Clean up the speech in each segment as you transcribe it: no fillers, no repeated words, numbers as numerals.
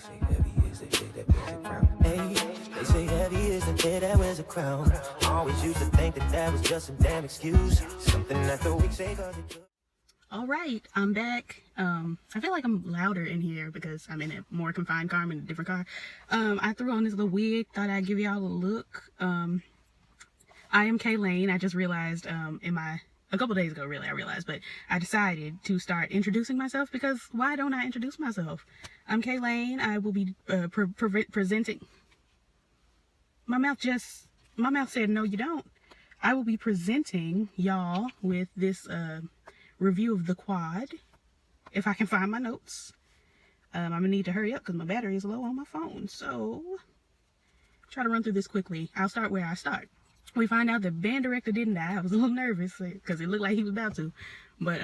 say heavy is the head that wears a crown. Hey, they say heavy is the head that wears a crown. Always used to think that that was just a damn excuse. Something that the weak say cause it. All right, I'm back. I feel like I'm louder in here because I'm in a more confined car. I'm in a different car. I threw on this little wig, thought I'd give y'all a look. I am Kay Lane. I just realized a couple days ago, really, I realized, but I decided to start introducing myself because why don't I introduce myself? I'm Kay Lane. I will be presenting. My mouth said, no, you don't. I will be presenting y'all with this review of the quad, if I can find my notes. I'm gonna need to hurry up because my battery is low on my phone, so try to run through this quickly. I'll start where I start. We find out the band director didn't die. I was a little nervous because it looked like he was about to, but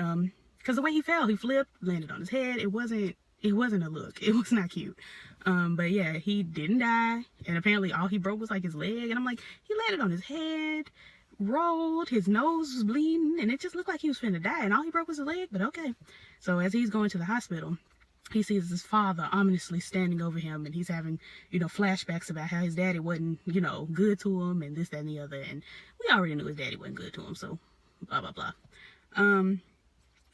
because the way he fell, he flipped, landed on his head. It wasn't a look. It was not cute. But yeah, he didn't die, and apparently all he broke was like his leg, and I'm like, he landed on his head, rolled, his nose was bleeding, and it just looked like he was finna die, and all he broke was his leg, but okay. So as he's going to the hospital, he sees his father ominously standing over him, and he's having, flashbacks about how his daddy wasn't, good to him, and this, that, and the other, and we already knew his daddy wasn't good to him, so blah, blah, blah.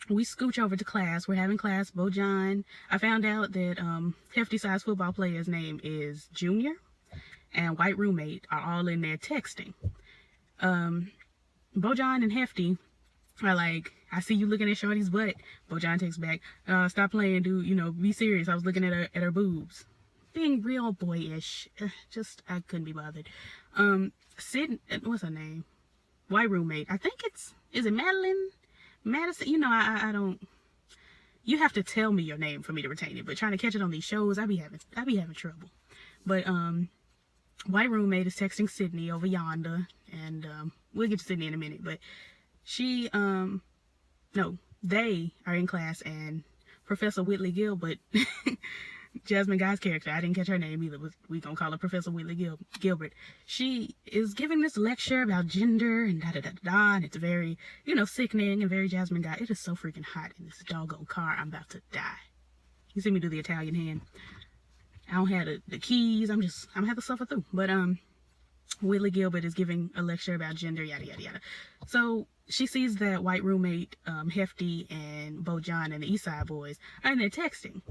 We scooch over to class. We're having class. BoJohn. I found out that Hefty Size football player's name is Junior, and white roommate are all in there texting. BoJohn and Hefty are like, I see you looking at Shorty's butt. BoJohn takes back, stop playing, dude, be serious. I was looking at her boobs. Being real boyish. I couldn't be bothered. Sid, what's her name? White roommate. I think is it Madeline? Madison? I don't, you have to tell me your name for me to retain it, but trying to catch it on these shows, I be having trouble. But, white roommate is texting Sydney over yonder, and we'll get to Sydney in a minute, but they are in class, and Professor Whitley Gilbert, Jasmine Guy's character, I didn't catch her name either, we gonna call her Professor Whitley Gilbert. She is giving this lecture about gender and da-da-da-da-da, and it's very, sickening and very Jasmine Guy. It is so freaking hot in this doggone car, I'm about to die. You see me do the Italian hand. I don't have the keys. I'm gonna have to suffer through. But Whitley Gilbert is giving a lecture about gender, yada yada yada. So she sees that white roommate, Hefty and BoJohn and the East Side boys are in there texting,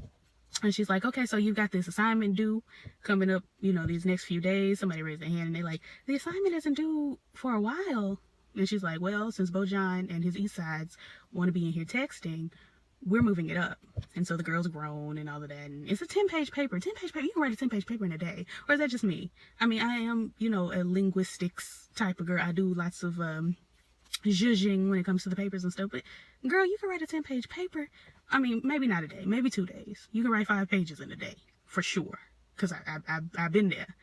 and she's like, okay, so you've got this assignment due coming up, these next few days. Somebody raised their hand, and they're like, the assignment isn't due for a while. And she's like, well, since BoJohn and his East Sides want to be in here texting, we're moving it up. And so the girls grown and all of that, and it's a 10-page paper. 10-page paper, you can write a 10-page paper in a day. Or is that just me? I mean, I am, a linguistics type of girl. I do lots of zhuzhing when it comes to the papers and stuff, but girl, you can write a 10-page paper. I mean, maybe not a day, maybe 2 days. You can write 5 pages in a day, for sure, because I've been there.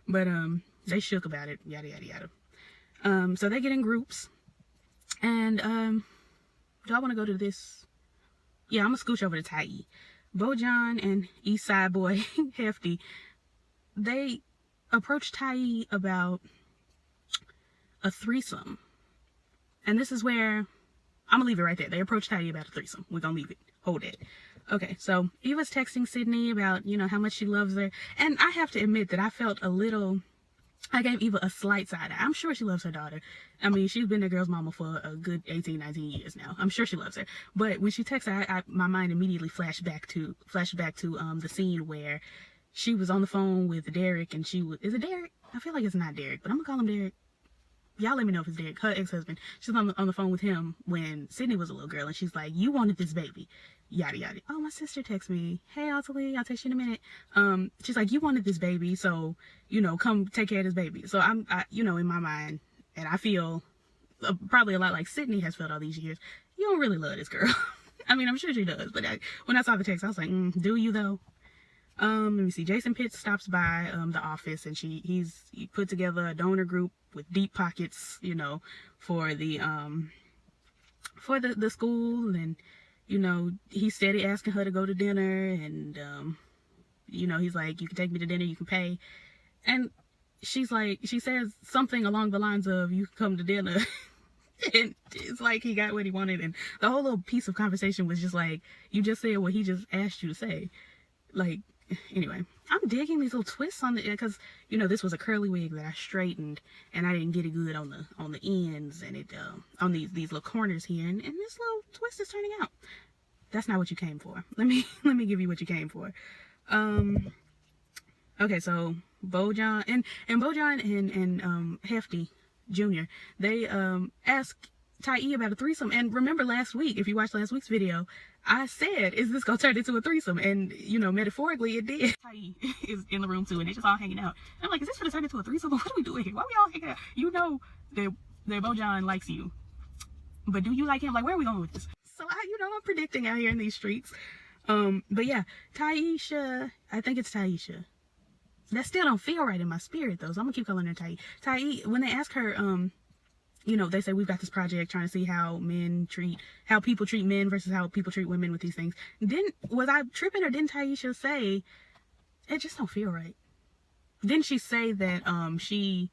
But they shook about it, yada yada yada. So they get in groups, and do I want to go to this? Yeah, I'm gonna scooch over to Tyee. BoJohn and East Side boy Hefty, they approached Tyee about a threesome. And this is where I'm gonna leave it right there. They approached Tyee about a threesome. We're gonna leave it. Hold it. Okay, so Eva's texting Sydney about, how much she loves her. And I have to admit that I gave Eva a slight side eye. I'm sure she loves her daughter. I mean, she's been a girl's mama for a good 18, 19 years now. I'm sure she loves her. But when she texts her, my mind immediately flashed back to the scene where she was on the phone with Derek, and is it Derek? I feel like it's not Derek, but I'm gonna call him Derek. Y'all let me know if it's Derek, her ex-husband. She's on the phone with him when Sydney was a little girl, and she's like, you wanted this baby. Yada yada. Oh, my sister texts me, hey Altalee, I'll text you in a minute. She's like, you wanted this baby, so come take care of this baby. So I'm in my mind, and I feel probably a lot like Sydney has felt all these years, you don't really love this girl. I mean, I'm sure she does, but when I saw the text, I was like, do you though? Let me see. Jason Pitts stops by the office, and he put together a donor group with deep pockets, for the school, and he's steady asking her to go to dinner, and he's like, you can take me to dinner, you can pay. And she says something along the lines of, you can come to dinner. And it's like he got what he wanted, and the whole little piece of conversation was just like, you just said what he just asked you to say. Like, anyway, I'm digging these little twists on the, because you know this was a curly wig that I straightened, and I didn't get it good on the ends, and it on these little corners here, and this little twist is turning out. That's not what you came for. Let me give you what you came for. Okay, so BoJohn and BoJohn and Hefty Junior, they asked Ty about a threesome. And remember last week, if you watched last week's video, I said, is this gonna turn into a threesome? And you know, metaphorically it did. Ty is in the room too, and they just all hanging out. And I'm like, is this gonna turn into a threesome? What are we doing here? Why are we all hanging out? You know that BoJohn likes you, but do you like him? Like, where are we going with this? So I'm predicting out here in these streets. But yeah, Taisha, I think it's Taisha. That still don't feel right in my spirit though, so I'm gonna keep calling her Tai. Tai, when they ask her, you know, they say we've got this project trying to see how people treat men versus how people treat women with these things. Was I tripping, or didn't Taisha say it just don't feel right? Didn't she say that she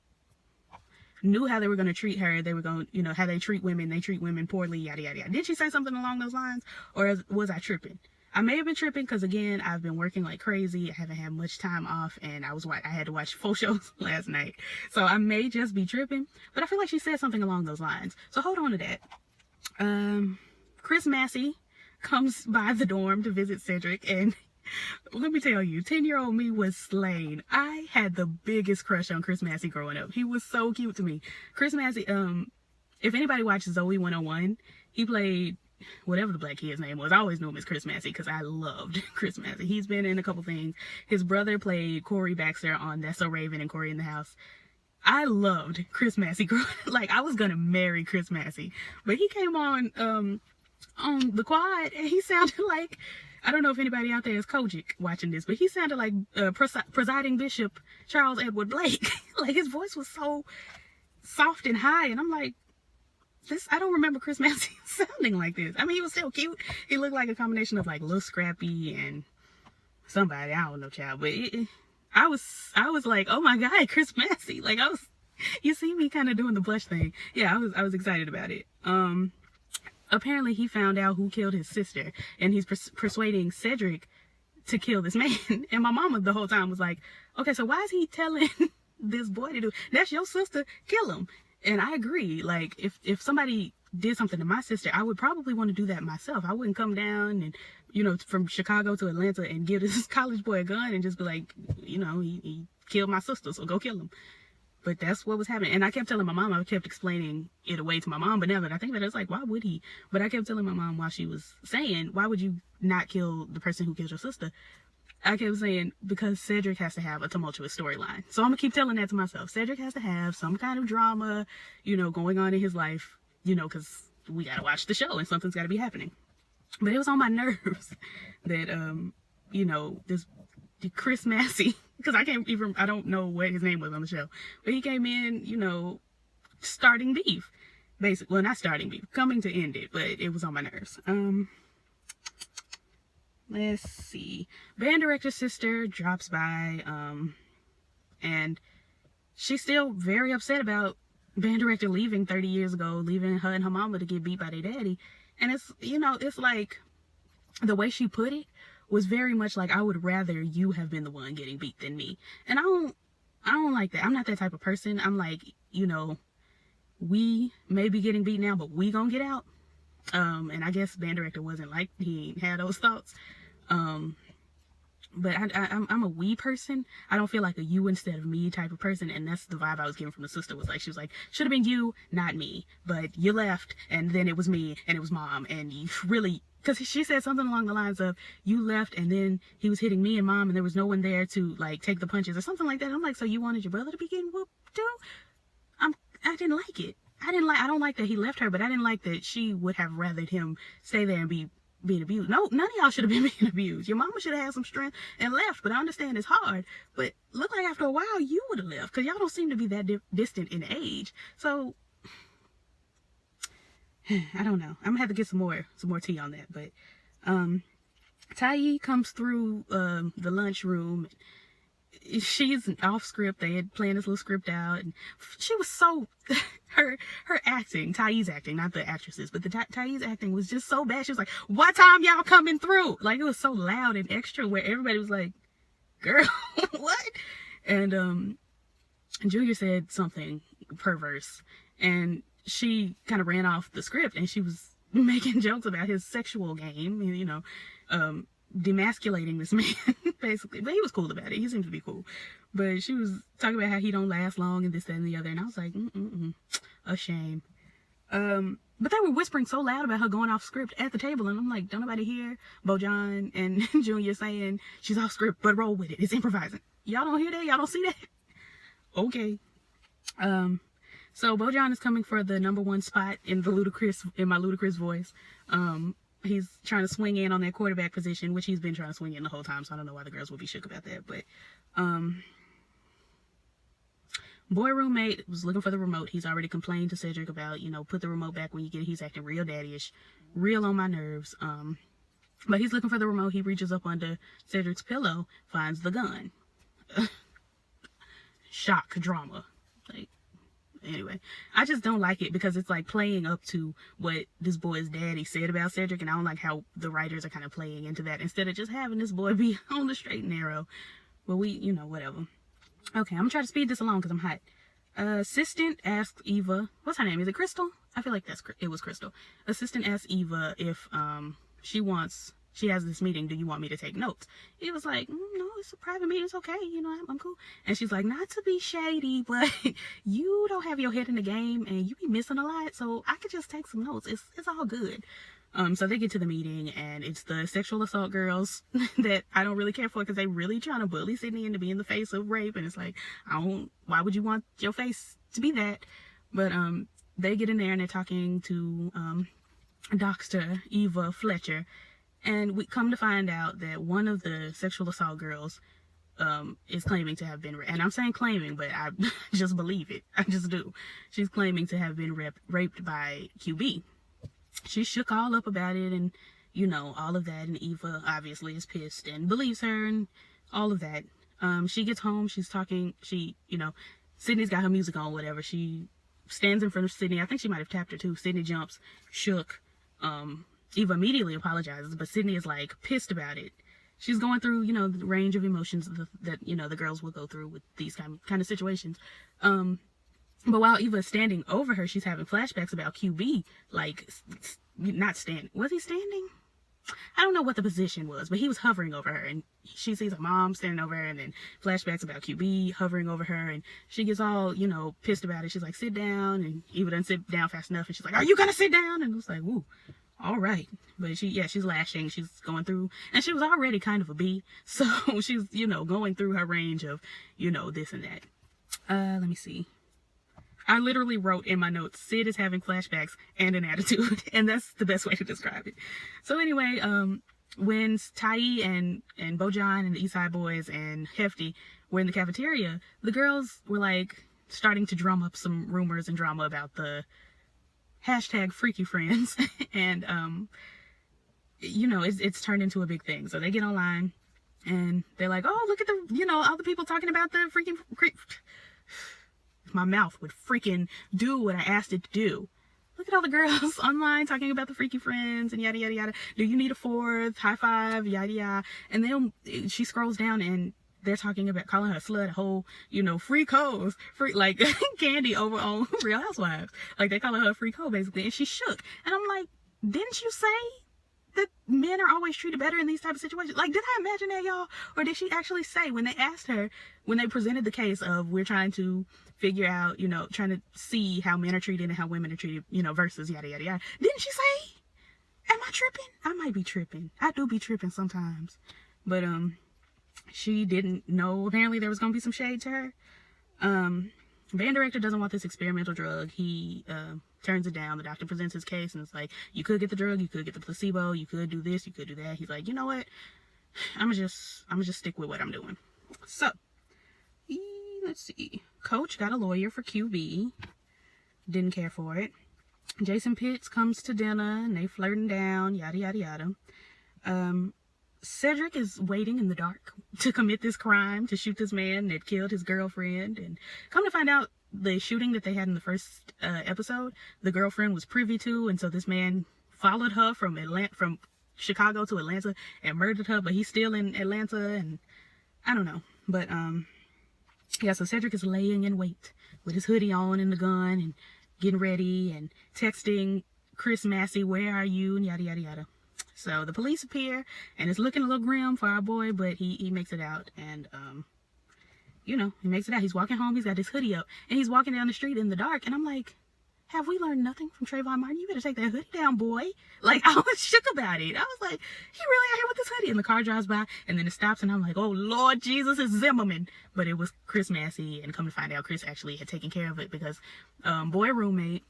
knew how they were going to treat her? They were going, you know, how they treat women. They treat women poorly, yada yada yada. Did she say something along those lines, or was I tripping? I may have been tripping because, again, I've been working like crazy. I haven't had much time off, and I had to watch 4 shows last night. So I may just be tripping, but I feel like she said something along those lines. So hold on to that. Chris Massey comes by the dorm to visit Cedric, and let me tell you, 10-year-old me was slain. I had the biggest crush on Chris Massey growing up. He was so cute to me. Chris Massey, if anybody watches Zoe 101, he played whatever the black kid's name was. I always knew him as Chris Massey because I loved Chris Massey. He's been in a couple things. His brother played Corey Baxter on That's So Raven and Corey in the House. I loved Chris Massey. Like, I was gonna marry Chris Massey, but he came on the quad, and he sounded like, I don't know if anybody out there is Kojic watching this, but he sounded like presiding Bishop Charles Edward Blake. Like, his voice was so soft and high, and I'm like, I don't remember Chris Massey sounding like this. I mean, he was still cute. He looked like a combination of like Lil Scrappy and somebody, I don't know, child. But I was like, oh my God, Chris Massey. Like, you see me kind of doing the blush thing. Yeah, I was excited about it. Apparently he found out who killed his sister, and he's persuading Cedric to kill this man. And my mama the whole time was like, okay, so why is he telling this boy to do? That's your sister, kill him. And I agree. Like, if somebody did something to my sister, I would probably want to do that myself. I wouldn't come down and, you know, from Chicago to Atlanta and give this college boy a gun and just be like, you know, he killed my sister, so go kill him. But that's what was happening. And I kept telling my mom, I kept explaining it away to my mom, but now that I think about it, it's like, why would he? But I kept telling my mom while she was saying, why would you not kill the person who killed your sister? I kept saying, because Cedric has to have a tumultuous storyline. So I'm gonna keep telling that to myself. Cedric has to have some kind of drama, you know, going on in his life, you know, because we gotta watch the show and something's gotta be happening. But it was on my nerves that, you know, this Chris Massey, because I don't know what his name was on the show, but he came in, you know, starting beef, basically. Well, not starting beef, coming to end it, but it was on my nerves. Let's see. Band director's sister drops by, and she's still very upset about band director leaving 30 years ago, leaving her and her mama to get beat by their daddy. And it's, you know, it's like, the way she put it was very much like, I would rather you have been the one getting beat than me. And I don't like that. I'm not that type of person. I'm like, you know, we may be getting beat now, but we gonna get out. And I guess band director wasn't like, he had those thoughts. But I'm a we person. I don't feel like a you instead of me type of person, and that's the vibe I was getting from the sister. Was like, she was like, should have been you, not me, but you left, and then it was me, and it was mom, and you really, because she said something along the lines of, you left, and then he was hitting me and mom, and there was no one there to like take the punches or something like that. I'm like, so you wanted your brother to be getting whooped too? I didn't like it. I don't like that he left her, but I didn't like that she would have rathered him stay there and being abused. No, none of y'all should have been being abused. Your mama should have had some strength and left, but I understand it's hard. But look like after a while you would have left, because y'all don't seem to be that distant in age. So I don't know. I'm gonna have to get some more tea on that. But Tai comes through the lunchroom. She's off script. They had planned this little script out, and she was so her acting, Tai's acting, not the actresses, but the Tai's acting was just so bad. She was like, "What time y'all coming through?" Like, it was so loud and extra, where everybody was like, girl, what? And Junior said something perverse, and she kind of ran off the script, and she was making jokes about his sexual game, you know, demasculating this man, basically. But he was cool about it. He seemed to be cool. But she was talking about how he don't last long and this, that, and the other. And I was like, a shame. But they were whispering so loud about her going off script at the table. And I'm like, don't nobody hear BoJohn and Junior saying she's off script, but roll with it. It's improvising. Y'all don't hear that? Y'all don't see that? Okay. So BoJohn is coming for the #1 spot in my ludicrous voice. He's trying to swing in on that quarterback position, which he's been trying to swing in the whole time. So I don't know why the girls would be shook about that. But, boy roommate was looking for the remote. He's already complained to Cedric about, you know, put the remote back when you get it. He's acting real daddy-ish, real on my nerves. But he's looking for the remote. He reaches up under Cedric's pillow, finds the gun. Shock, drama. Like, anyway, I just don't like it because it's like playing up to what this boy's daddy said about Cedric, and I don't like how the writers are kind of playing into that instead of just having this boy be on the straight and narrow. But we, you know, whatever. Okay, I'm gonna try to speed this along because I'm hot. Assistant asked Eva, what's her name? Is it Crystal? I feel like it was Crystal. Assistant asked Eva if she has this meeting, do you want me to take notes? He was like, no, it's a private meeting, it's okay, you know, I'm cool. And she's like, not to be shady, but you don't have your head in the game and you be missing a lot, so I could just take some notes. It's all good. So they get to the meeting, and it's the sexual assault girls that I don't really care for because they really trying to bully Sydney into being the face of rape, and it's like, why would you want your face to be that? But they get in there and they're talking to Dr. Eva Fletcher, and we come to find out that one of the sexual assault girls is claiming to have been raped. And I'm saying claiming, but I just believe it. I just do. She's claiming to have been raped by QB. She shook all up about it and, you know, all of that. And Eva obviously is pissed and believes her and all of that. She gets home. She's talking. Sydney's got her music on, whatever. She stands in front of Sydney. I think she might have tapped her too. Sydney jumps, shook. Eva immediately apologizes, but Sydney is like pissed about it. She's going through, you know, the range of emotions that you know, the girls will go through with these kind of situations. But while Eva is standing over her, she's having flashbacks about QB, like, not standing. Was he standing? I don't know what the position was, but he was hovering over her, and she sees her mom standing over her, and then flashbacks about QB hovering over her, and she gets all, you know, pissed about it. She's like, sit down, and Eva doesn't sit down fast enough, and she's like, are you gonna sit down? And it was like, woo, all right. But she's lashing, she's going through, and she was already kind of a B, so she's, you know, going through her range of, you know, this and that. Let me see. I literally wrote in my notes, Sid is having flashbacks and an attitude. And that's the best way to describe it. So anyway, when Tai and BoJohn and the Eastside Boys and Hefty were in the cafeteria, the girls were like starting to drum up some rumors and drama about the hashtag freaky friends. And, you know, it's turned into a big thing. So they get online and they're like, oh, look at the, you know, all the people talking about the freaking my mouth would freaking do what I asked it to do. Look at all the girls online talking about the freaky friends and yada yada yada. Do you need a fourth? High five, yada yada. And then she scrolls down and they're talking about calling her a slut, a whole, you know, freak hoes, like Candy over on Real Housewives. Like they calling her a freak hoe basically, and she shook. And I'm like, didn't you say that men are always treated better in these type of situations? Like, did I imagine that, y'all? Or did she actually say, when they asked her, when they presented the case of we're trying to figure out, you know, trying to see how men are treated and how women are treated, you know, versus yada yada yada, didn't she say, am I tripping? I might be tripping. I do be tripping sometimes. But she didn't know apparently there was gonna be some shade to her. Band director doesn't want this experimental drug. He turns it down. The doctor presents his case and it's like, you could get the drug, you could get the placebo, you could do this, you could do that. He's like, you know what, I'm gonna just stick with what I'm doing. So let's see, Coach got a lawyer for QB, didn't care for it. Jason Pitts comes to dinner and they flirting down, yada yada yada. Cedric is waiting in the dark to commit this crime, to shoot this man that killed his girlfriend. And come to find out, the shooting that they had in the first episode, the girlfriend was privy to, and so this man followed her from Chicago to Atlanta and murdered her, but he's still in Atlanta. And I don't know. But, yeah, so Cedric is laying in wait with his hoodie on and the gun and getting ready and texting Chris Massey, where are you, and yada, yada, yada. So the police appear, and it's looking a little grim for our boy, but he makes it out, and, you know, he makes it out. He's walking home, he's got his hoodie up, and he's walking down the street in the dark, and I'm like, have we learned nothing from Trayvon Martin? You better take that hoodie down, boy. Like, I was shook about it. I was like, he really out here with this hoodie. And the car drives by, and then it stops, and I'm like, oh, Lord Jesus, it's Zimmerman. But it was Chris Massey, and come to find out, Chris actually had taken care of it because boy roommate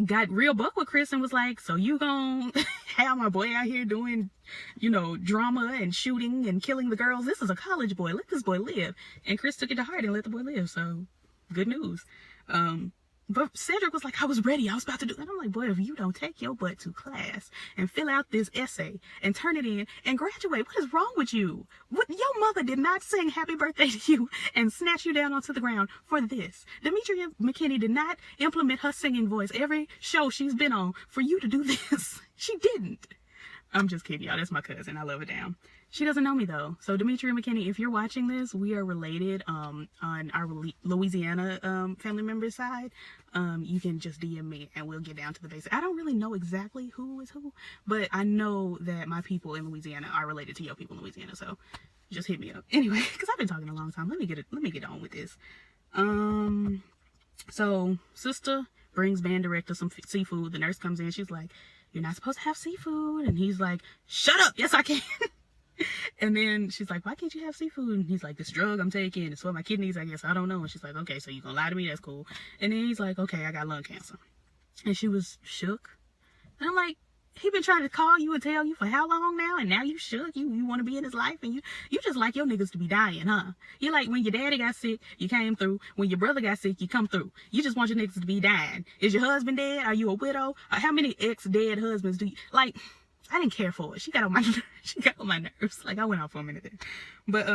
got real buck with Chris and was like, so you gonna have my boy out here doing, you know, drama and shooting and killing the girls? This is a college boy. Let this boy live. And Chris took it to heart and let the boy live. So, good news. But Cedric was like, I was ready. I was about to do it. And I'm like, boy, if you don't take your butt to class and fill out this essay and turn it in and graduate, what is wrong with you? What, your mother did not sing happy birthday to you and snatch you down onto the ground for this. Demetria McKinney did not implement her singing voice every show she's been on for you to do this. She didn't. I'm just kidding, y'all. That's my cousin. I love her down. She doesn't know me, though. So, Demetria McKinney, if you're watching this, we are related on our Louisiana family member side. You can just DM me, and we'll get down to the basics. I don't really know exactly who is who, but I know that my people in Louisiana are related to your people in Louisiana, so just hit me up. Anyway, because I've been talking a long time. Let me get on with this. So, sister brings band director some seafood. The nurse comes in. She's like, you're not supposed to have seafood. And he's like, shut up. Yes, I can. And then she's like, why can't you have seafood? And he's like, this drug I'm taking, it's for my kidneys, I guess. I don't know. And she's like, okay, so you gonna lie to me? That's cool. And then he's like, okay, I got lung cancer. And she was shook. And I'm like, he been trying to call you and tell you for how long now? And now you shook? You want to be in his life? And you just like your niggas to be dying, huh? You like when your daddy got sick, you came through. When your brother got sick, you come through. You just want your niggas to be dying. Is your husband dead? Are you a widow? How many ex-dead husbands do you... Like, I didn't care for it. She got on my nerves. Like, I went off for a minute there. But,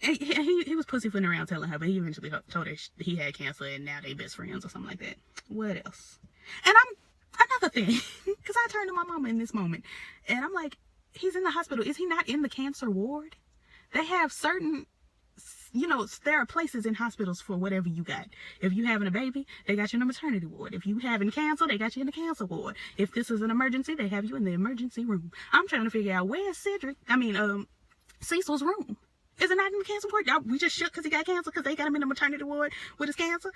he was pussyfooting around telling her, but he eventually told her he had cancer and now they best friends or something like that. What else? And another thing, because I turned to my mama in this moment, and I'm like, he's in the hospital. Is he not in the cancer ward? They have certain, you know, there are places in hospitals for whatever you got. If you having a baby, they got you in the maternity ward. If you having cancer, they got you in the cancer ward. If this is an emergency, they have you in the emergency room. I'm trying to figure out where's Cecil's room. Is it not in the cancer ward? We just shook because he got cancer because they got him in the maternity ward with his cancer.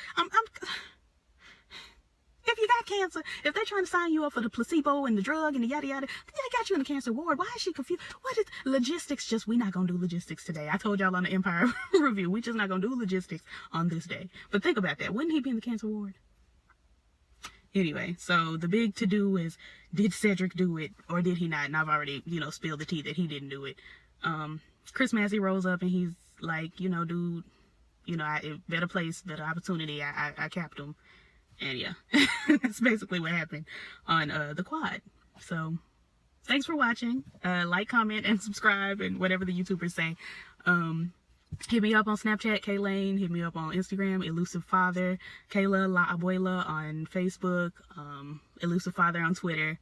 If you got cancer, if they're trying to sign you up for the placebo and the drug and the yada yada, they got you in the cancer ward. Why is she confused? What is logistics? We not gonna do logistics today. I told y'all on the Empire review, we just not gonna do logistics on this day. But think about that. Wouldn't he be in the cancer ward? Anyway, so the big to-do is, did Cedric do it or did he not? And I've already, you know, spilled the tea that he didn't do it. Chris Massey rolls up and he's like, you know, dude, you know, better place, better opportunity. I capped him. And yeah, that's basically what happened on the quad. So thanks for watching. Like, comment, and subscribe, and whatever the YouTubers say. Hit me up on Snapchat, Kaylane. Hit me up on Instagram, Elusive Father. Kayla La Abuela on Facebook. Elusive Father on Twitter.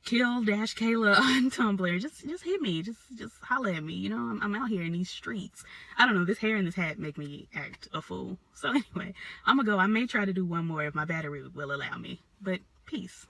Kill-Kayla on Tumblr. Just hit me. Just holler at me. You know, I'm out here in these streets. I don't know. This hair and this hat make me act a fool. So anyway, I'm gonna go. I may try to do one more if my battery will allow me. But peace.